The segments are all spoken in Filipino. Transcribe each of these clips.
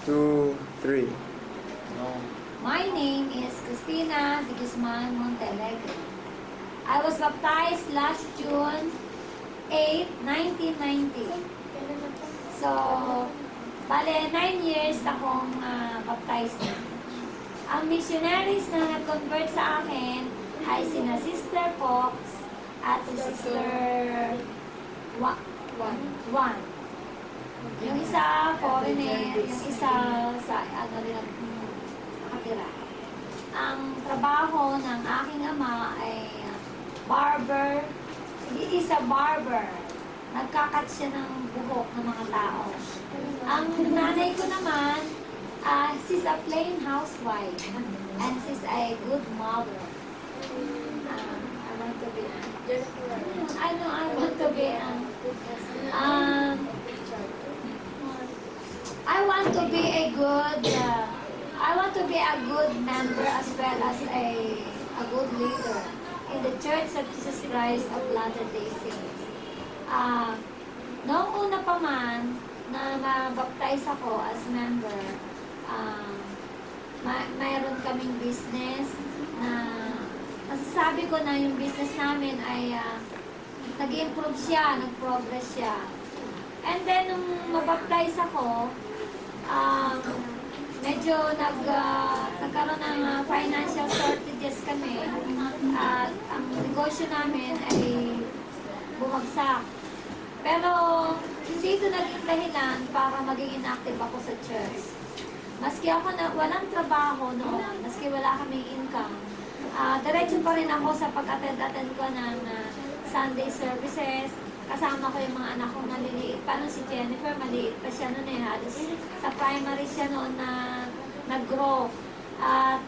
2, 3. My name is Cristina de Guzman Montealegre. I was baptized last June 8, 1990. So, bale, 9 years akong baptized na. Ang missionaries na nag-convert sa akin ay sina Sister Fox at si Sister Juan. Yung isa, foreigner, yung isa sa rin nakatira. Ang trabaho ng aking ama ay barber. Isa barber. Nagkakat siya ng buhok ng mga tao. Ang nanay ko naman, she's a plain housewife. And she's a good mother. I want to be I want to be a good member as well as a good leader in the Church of Jesus Christ of Latter-day Saints. Noong una pa man na mabaptize ako as member, mayroon kaming business na masasabi ko na yung business namin ay nag-improve siya, nag-progress siya. And then, nung mabaptize ako, medyo nagkaroon ng financial shortages kami at ang negosyo namin ay bumagsak. Pero hindi ito naging dahilan para maging inactive ako sa church. Maski ako na walang trabaho noon, maski wala kaming income, diretso pa rin ako sa pag-attend ko ng Sunday services. Kasama ko yung mga anak ko maliliit pa nung si Jennifer, maliit pa siya noon halos sa primary siya noon na nag-grow. At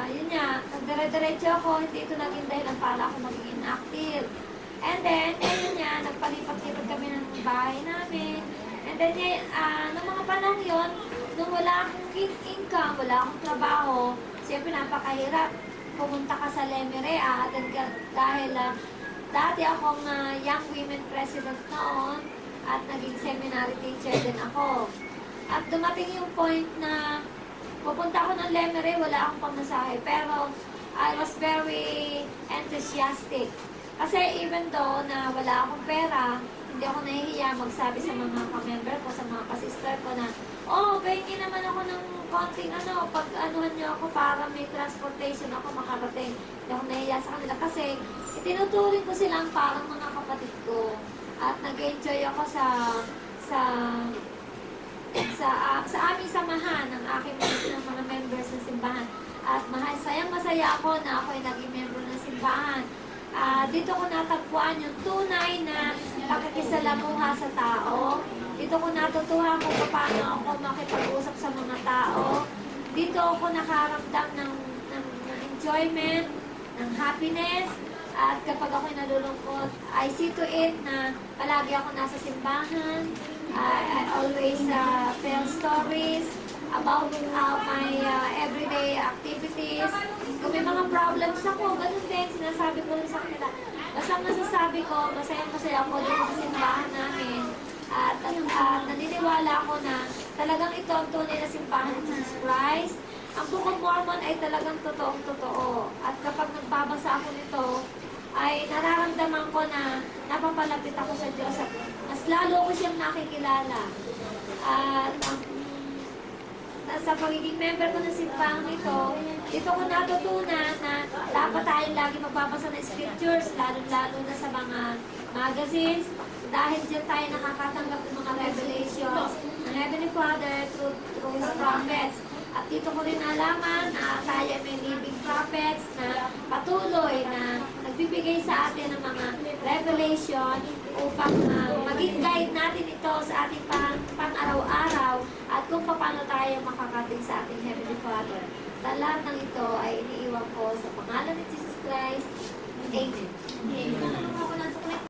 yun nga, nagdire-diretso ako, hindi ito naging dahilan para ako maging inactive. And then, ayun nga, nagpalipat-lipat kami ng bahay namin. And then, nung mga panahon yun, nung wala akong income, wala akong trabaho, siyempre napakahirap pumunta ka sa Lemery, dahil dati akong young women president noon at naging seminary teacher din ako. At dumating yung point na pupunta ako ng Lemery, wala akong pamasahe. Pero I was very enthusiastic. Kasi even though na wala akong pera, hindi ako nahihiya magsabi sa mga ka-member ko, sa mga ka-sister ko na, pahingin naman ako ng konting pag-anuhan niyo ako para may transportation ako makarating. Hindi ako nahihiya sa kanila kasi itinuturing ko silang parang mga kapatid ko. At nag-enjoy ako sa aming samahan ng aking mga members ng simbahan. At masayang-masaya ako na ako ay naging member ng simbahan. Dito ko natagpuan yung tunay na pakikisalamuha sa tao. Dito ko natutuhan kung paano ako makipag-usap sa mga tao. Dito ako nakaramdam ng enjoyment, ng happiness. At kapag ako'y nalulungkot, I see to it na palagi ako nasa simbahan. I always tell stories about my everyday activities. Kung may mga problems ako, ganun din, sinasabi ko rin sa kanila. Basta masasabi ko, masaya-masaya ako dito sa simbahan namin. At naniniwala ako na talagang ito ang tunay na simbahan ng Jesus Christ. Ang Book of Mormon ay talagang totoong-totoo. At kapag nagbabasa ako nito, ay nararamdaman ko na napapalapit ako sa Diyos. At mas lalo ko siyang nakikilala. At sa pagiging member ko ng simbahan ito, dito ko natutunan na dapat tayong lagi magbabasa ng scriptures, lalo-lalo na sa mga magazines, dahil dyan tayo nakakatanggap ng mga revelations ng Heavenly Father through His prophets. At dito ko rin nalaman na tayo may living prophets na patuloy na nagbibigay sa atin ng mga revelation upang maging guide natin ito sa ating pang-araw-araw at kung paano tayo makakating sa ating Heavenly Father. Sa lahat ng ito ay iniiwan ko sa pangalan ni Jesus Christ. Amen. Amen.